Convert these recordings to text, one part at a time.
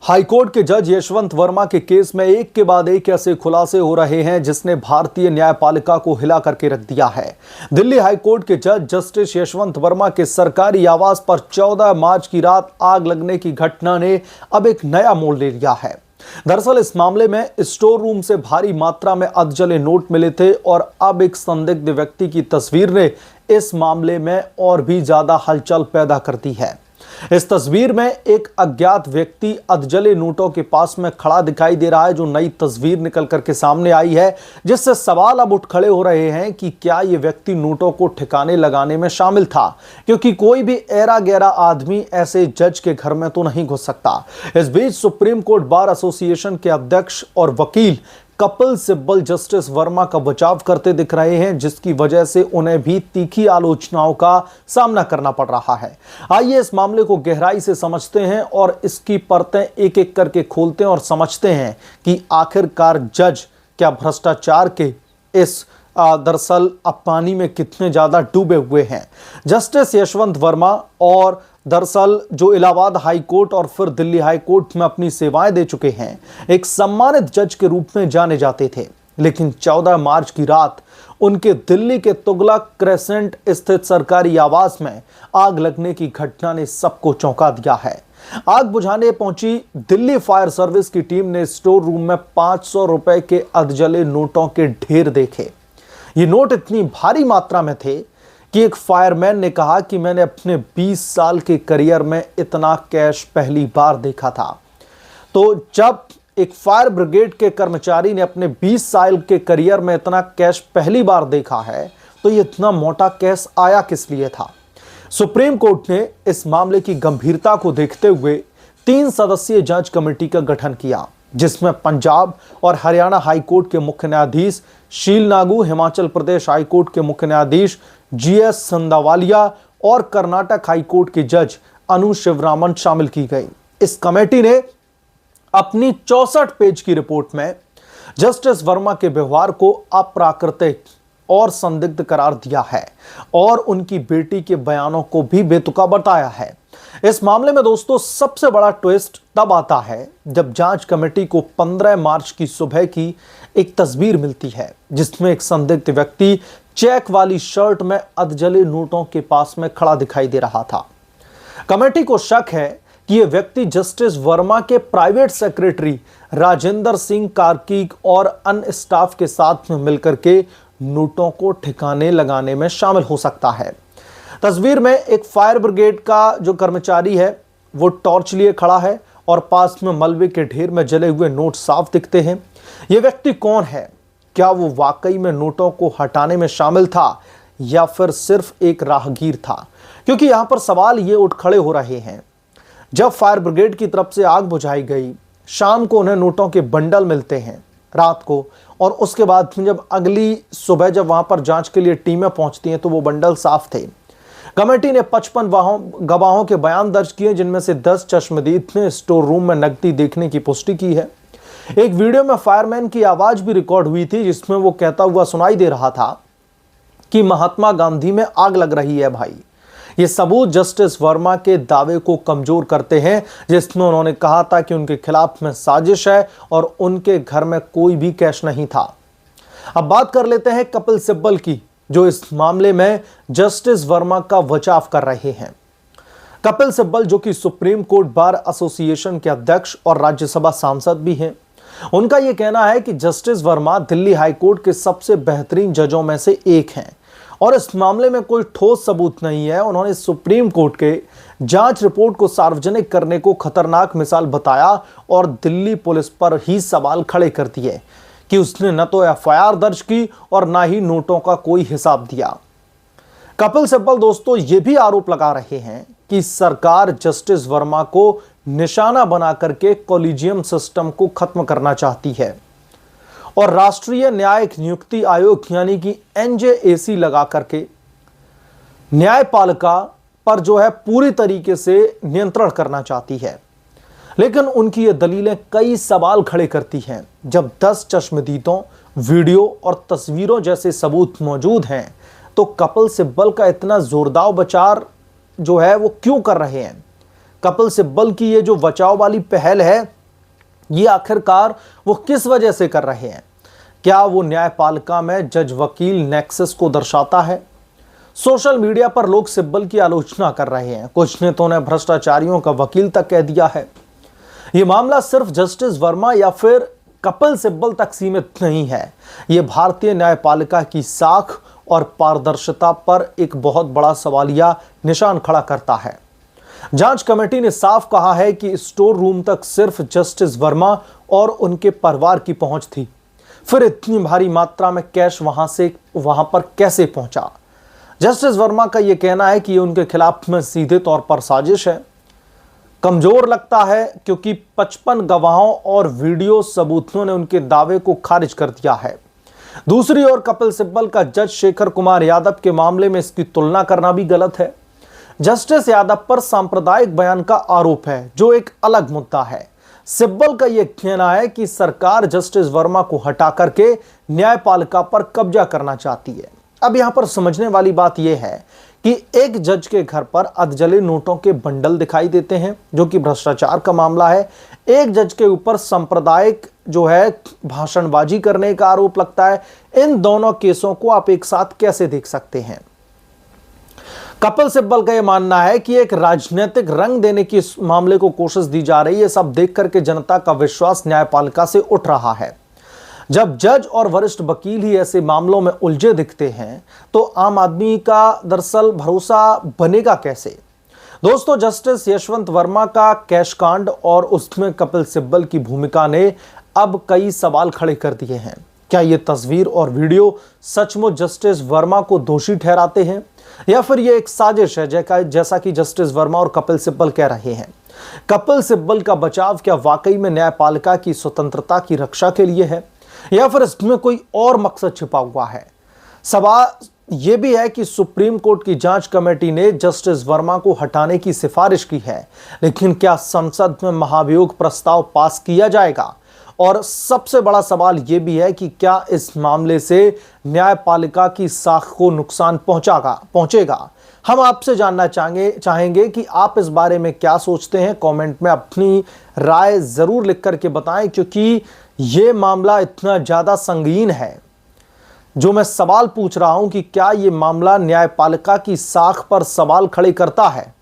High court के जज यशवंत वर्मा के केस में एक के बाद एक ऐसे खुलासे हो रहे हैं जिसने भारतीय न्यायपालिका को हिला करके रख दिया है। दिल्ली हाईकोर्ट के जज जस्टिस यशवंत वर्मा के सरकारी आवास पर 14 मार्च की रात आग लगने की घटना ने अब एक नया मोड़ ले लिया है। दरअसल इस मामले में स्टोर रूम से भारी मात्रा में अधजले नोट मिले थे और अब एक संदिग्ध व्यक्ति की तस्वीर ने इस मामले में और भी ज्यादा हलचल पैदा कर दी है। इस तस्वीर में एक अज्ञात व्यक्ति अधजले नोटों के पास में खड़ा दिखाई दे रहा है, जो नई तस्वीर निकल करके सामने आई है, जिससे सवाल अब उठ खड़े हो रहे हैं कि क्या यह व्यक्ति नोटों को ठिकाने लगाने में शामिल था, क्योंकि कोई भी ऐरा गैरा आदमी ऐसे जज के घर में तो नहीं घुस सकता। इस बीच सुप्रीम कोर्ट बार एसोसिएशन के अध्यक्ष और वकील कपिल सिब्बल जस्टिस वर्मा का बचाव करते दिख रहे हैं, जिसकी वजह से उन्हें भी तीखी आलोचनाओं का सामना करना पड़ रहा है। आइए इस मामले को गहराई से समझते हैं और इसकी परतें एक एक करके खोलते हैं और समझते हैं कि आखिरकार जज क्या भ्रष्टाचार के इस दरअसल अब पानी में कितने ज्यादा डूबे हुए हैं। जस्टिस यशवंत वर्मा और दरअसल जो इलाहाबाद हाई कोर्ट और फिर दिल्ली हाई कोर्ट में अपनी सेवाएं दे चुके हैं, एक सम्मानित जज के रूप में जाने जाते थे। लेकिन 14 मार्च की रात उनके दिल्ली के तुगलक क्रेसेंट स्थित सरकारी आवास में आग लगने की घटना ने सबको चौंका दिया है। आग बुझाने पहुंची दिल्ली फायर सर्विस की टीम ने स्टोर रूम में 500 रुपए के अधजले नोटों के ढेर देखे। ये नोट इतनी भारी मात्रा में थे कि एक फायरमैन ने कहा कि मैंने अपने 20 साल के करियर में इतना कैश पहली बार देखा था। तो जब एक फायर ब्रिगेड के कर्मचारी ने अपने 20 साल के करियर में इतना कैश पहली बार देखा है, तो ये इतना मोटा कैश आया किस लिए था। सुप्रीम कोर्ट ने इस मामले की गंभीरता को देखते हुए 3 सदस्यीय जांच कमेटी का गठन किया, जिसमें पंजाब और हरियाणा हाईकोर्ट के मुख्य न्यायाधीश शील नागू, हिमाचल प्रदेश हाईकोर्ट के मुख्य न्यायाधीश जीएस संदावालिया और कर्नाटक हाईकोर्ट के जज अनु शिवरामन शामिल की गई। इस कमेटी ने अपनी 64 पेज की रिपोर्ट में जस्टिस वर्मा के व्यवहार को अप्राकृतिक और संदिग्ध करार दिया है और उनकी बेटी के बयानों को भी बेतुका बताया है। इस मामले में दोस्तों सबसे बड़ा ट्विस्ट तब आता है जब जांच कमेटी को 15 मार्च की सुबह की एक तस्वीर मिलती है, जिसमें एक संदिग्ध व्यक्ति चेक वाली शर्ट में अधजले नोटों के पास में खड़ा दिखाई दे रहा था। कमेटी को शक है कि यह व्यक्ति जस्टिस वर्मा के प्राइवेट सेक्रेटरी राजेंद्र सिंह कार्कीक और अन्य स्टाफ के साथ में मिलकर के नोटों को ठिकाने लगाने में शामिल हो सकता है। तस्वीर में एक फायर ब्रिगेड का जो कर्मचारी है वो टॉर्च लिए खड़ा है और पास में मलबे के ढेर में जले हुए नोट साफ दिखते हैं। यह व्यक्ति कौन है? क्या वो वाकई में नोटों को हटाने में शामिल था या फिर सिर्फ एक राहगीर था? क्योंकि यहां पर सवाल ये उठ खड़े हो रहे हैं। जब फायर ब्रिगेड की तरफ से आग बुझाई गई, शाम को उन्हें नोटों के बंडल मिलते हैं रात को, और उसके बाद जब अगली सुबह जब वहां पर जांच के लिए टीमें पहुंचती हैं तो वो बंडल साफ थे। कमेटी ने 55 गवाहों के बयान दर्ज किए, जिनमें से 10 चश्मदीद ने स्टोर रूम में नकदी देखने की पुष्टि की है। एक वीडियो में फायरमैन की आवाज भी रिकॉर्ड हुई थी, जिसमें वो कहता हुआ सुनाई दे रहा था कि महात्मा गांधी में आग लग रही है भाई। ये सबूत जस्टिस वर्मा के दावे को कमजोर करते हैं, जिसमें उन्होंने कहा था कि उनके खिलाफ में साजिश है और उनके घर में कोई भी कैश नहीं था। अब बात कर लेते हैं कपिल सिब्बल की, जो इस मामले में जस्टिस वर्मा का बचाव कर रहे हैं। कपिल सिब्बल, जो कि सुप्रीम कोर्ट बार एसोसिएशन के अध्यक्ष और राज्यसभा सांसद भी हैं, उनका यह कहना है कि जस्टिस वर्मा दिल्ली हाईकोर्ट के सबसे बेहतरीन जजों में से एक हैं और इस मामले में कोई ठोस सबूत नहीं है। उन्होंने सुप्रीम कोर्ट के जांच रिपोर्ट को सार्वजनिक करने को खतरनाक मिसाल बताया और दिल्ली पुलिस पर ही सवाल खड़े कर दिए कि उसने न तो एफआईआर दर्ज की और ना ही नोटों का कोई हिसाब दिया। कपिल सिब्बल दोस्तों ये भी आरोप लगा रहे हैं कि सरकार जस्टिस वर्मा को निशाना बना करके कॉलेजियम सिस्टम को खत्म करना चाहती है और राष्ट्रीय न्यायिक नियुक्ति आयोग यानी कि एनजेएसी लगा करके न्यायपालिका पर जो है पूरी तरीके से नियंत्रण करना चाहती है। लेकिन उनकी ये दलीलें कई सवाल खड़े करती हैं। जब 10 चश्मदीदों, वीडियो और तस्वीरों जैसे सबूत मौजूद हैं, तो कपिल सिब्बल का इतना जोरदार बचाव जो है वो क्यों कर रहे हैं? कपिल सिब्बल की ये जो बचाव वाली पहल है ये आखिरकार वो किस वजह से कर रहे हैं? क्या वो न्यायपालिका में जज वकील नेक्सस को दर्शाता है? सोशल मीडिया पर लोग सिब्बल की आलोचना कर रहे हैं, कुछ ने तो उन्हें भ्रष्टाचारियों का वकील तक कह दिया है। यह मामला सिर्फ जस्टिस वर्मा या फिर कपिल सिब्बल तक सीमित नहीं है। यह भारतीय न्यायपालिका की साख और पारदर्शिता पर एक बहुत बड़ा सवालिया निशान खड़ा करता है। जांच कमेटी ने साफ कहा है कि स्टोर रूम तक सिर्फ जस्टिस वर्मा और उनके परिवार की पहुंच थी। फिर इतनी भारी मात्रा में कैश वहां पर कैसे पहुंचा? जस्टिस वर्मा का यह कहना है कि यह उनके खिलाफ में सीधे तौर पर साजिश है। कमजोर लगता है क्योंकि 55 गवाहों और वीडियो सबूतों ने उनके दावे को खारिज कर दिया है। दूसरी ओर कपिल सिब्बल का जज शेखर कुमार यादव के मामले में इसकी तुलना करना भी गलत है। जस्टिस यादव पर सांप्रदायिक बयान का आरोप है, जो एक अलग मुद्दा है। सिब्बल का यह कहना है कि सरकार जस्टिस वर्मा को हटा करके न्यायपालिका पर कब्जा करना चाहती है। अब यहां पर समझने वाली बात यह है कि एक जज के घर पर अधजले नोटों के बंडल दिखाई देते हैं, जो कि भ्रष्टाचार का मामला है। एक जज के ऊपर सांप्रदायिक जो है भाषणबाजी करने का आरोप लगता है। इन दोनों केसों को आप एक साथ कैसे देख सकते हैं? कपिल सिब्बल का यह मानना है कि एक राजनीतिक रंग देने की इस मामले को कोशिश दी जा रही है। सब देख करके जनता का विश्वास न्यायपालिका से उठ रहा है। जब जज और वरिष्ठ वकील ही ऐसे मामलों में उलझे दिखते हैं तो आम आदमी का दरअसल भरोसा बनेगा कैसे? दोस्तों, जस्टिस यशवंत वर्मा का कैश कांड और उसमें कपिल सिब्बल की भूमिका ने अब कई सवाल खड़े कर दिए हैं। क्या ये तस्वीर और वीडियो सचमुच जस्टिस वर्मा को दोषी ठहराते हैं, या फिर ये एक साजिश है, जैसा कि जस्टिस वर्मा और कपिल सिब्बल कह रहे हैं? कपिल सिब्बल का बचाव क्या वाकई में न्यायपालिका की स्वतंत्रता की रक्षा के लिए है, या फिर इसमें कोई और मकसद छिपा हुआ है? सवाल यह भी है कि सुप्रीम कोर्ट की जांच कमेटी ने जस्टिस वर्मा को हटाने की सिफारिश की है, लेकिन क्या संसद में महाभियोग प्रस्ताव पास किया जाएगा? और सबसे बड़ा सवाल यह भी है कि क्या इस मामले से न्यायपालिका की साख को नुकसान पहुंचेगा? हम आपसे जानना चाहेंगे कि आप इस बारे में क्या सोचते हैं। कमेंट में अपनी राय जरूर लिख करके बताएं, क्योंकि यह मामला इतना ज्यादा संगीन है। जो मैं सवाल पूछ रहा हूं कि क्या यह मामला न्यायपालिका की साख पर सवाल खड़े करता है,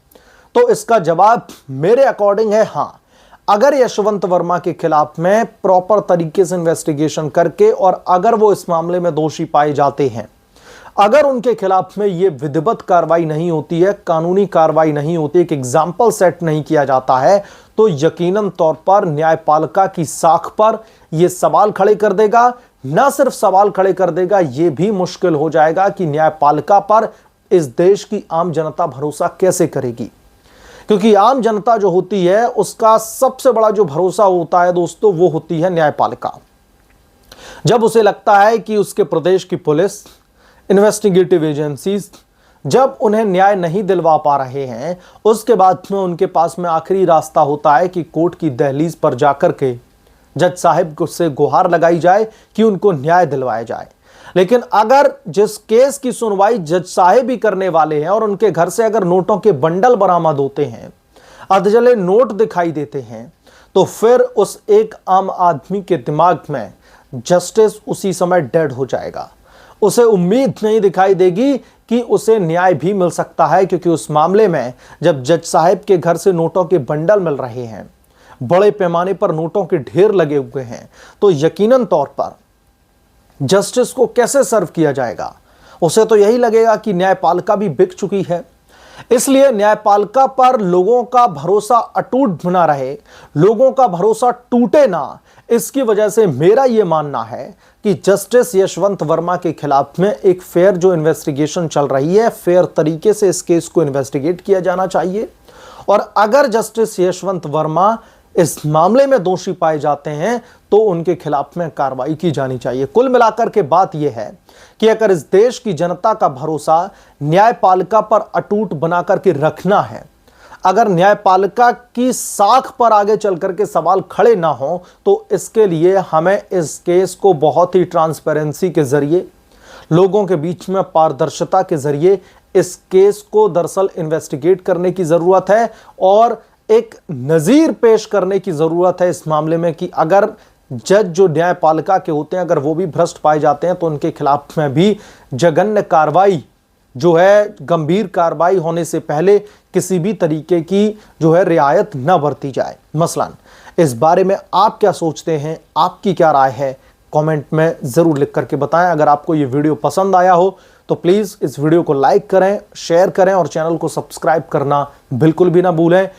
तो इसका जवाब मेरे अकॉर्डिंग है हां। अगर यशवंत वर्मा के खिलाफ में प्रॉपर तरीके से इन्वेस्टिगेशन करके और अगर वो इस मामले में दोषी पाए जाते हैं, अगर उनके खिलाफ में ये विधिवत कार्रवाई नहीं होती है, कानूनी कार्रवाई नहीं होती, एक एग्जाम्पल सेट नहीं किया जाता है, तो यकीनन तौर पर न्यायपालिका की साख पर यह सवाल खड़े कर देगा। न सिर्फ सवाल खड़े कर देगा, यह भी मुश्किल हो जाएगा कि न्यायपालिका पर इस देश की आम जनता भरोसा कैसे करेगी, क्योंकि आम जनता जो होती है उसका सबसे बड़ा जो भरोसा होता है दोस्तों, वो होती है न्यायपालिका। जब उसे लगता है कि उसके प्रदेश की पुलिस, इन्वेस्टिगेटिव एजेंसीज जब उन्हें न्याय नहीं दिलवा पा रहे हैं, उसके बाद में उनके पास में आखिरी रास्ता होता है कि कोर्ट की दहलीज पर जाकर के जज साहिब से गुहार लगाई जाए कि उनको न्याय दिलवाया जाए। लेकिन अगर जिस केस की सुनवाई जज साहिब ही करने वाले हैं और उनके घर से अगर नोटों के बंडल बरामद होते हैं, अधजले नोट दिखाई देते हैं, तो फिर उस एक आम आदमी के दिमाग में जस्टिस उसी समय डेड हो जाएगा। उसे उम्मीद नहीं दिखाई देगी कि उसे न्याय भी मिल सकता है, क्योंकि उस मामले में जब जज साहिब के घर से नोटों के बंडल मिल रहे हैं, बड़े पैमाने पर नोटों के ढेर लगे हुए हैं, तो यकीनन तौर पर जस्टिस को कैसे सर्व किया जाएगा? उसे तो यही लगेगा कि न्यायपालिका भी बिक चुकी है। इसलिए न्यायपालिका पर लोगों का भरोसा अटूट बना रहे, लोगों का भरोसा टूटे ना, इसकी वजह से मेरा यह मानना है कि जस्टिस यशवंत वर्मा के खिलाफ में एक फेयर जो इन्वेस्टिगेशन चल रही है, फेयर तरीके से इस केस को इन्वेस्टिगेट किया जाना चाहिए। और अगर जस्टिस यशवंत वर्मा इस मामले में दोषी पाए जाते हैं तो उनके खिलाफ में कार्रवाई की जानी चाहिए। कुल मिलाकर के बात यह है कि अगर इस देश की जनता का भरोसा न्यायपालिका पर अटूट बनाकर के रखना है, अगर न्यायपालिका की साख पर आगे चल करके सवाल खड़े ना हो, तो इसके लिए हमें इस केस को बहुत ही ट्रांसपेरेंसी के जरिए, लोगों के बीच में पारदर्शिता के जरिए इस केस को दरअसल इन्वेस्टिगेट करने की जरूरत है। और एक नजीर पेश करने की जरूरत है इस मामले में कि अगर जज जो न्यायपालिका के होते हैं अगर वो भी भ्रष्ट पाए जाते हैं तो उनके खिलाफ में भी जघन्य कार्रवाई जो है, गंभीर कार्रवाई होने से पहले किसी भी तरीके की जो है रियायत न बरती जाए। मसलन इस बारे में आप क्या सोचते हैं, आपकी क्या राय है, कमेंट में जरूर लिख करके बताएं। अगर आपको ये वीडियो पसंद आया हो तो प्लीज इस वीडियो को लाइक करें, शेयर करें और चैनल को सब्सक्राइब करना बिल्कुल भी ना भूलें।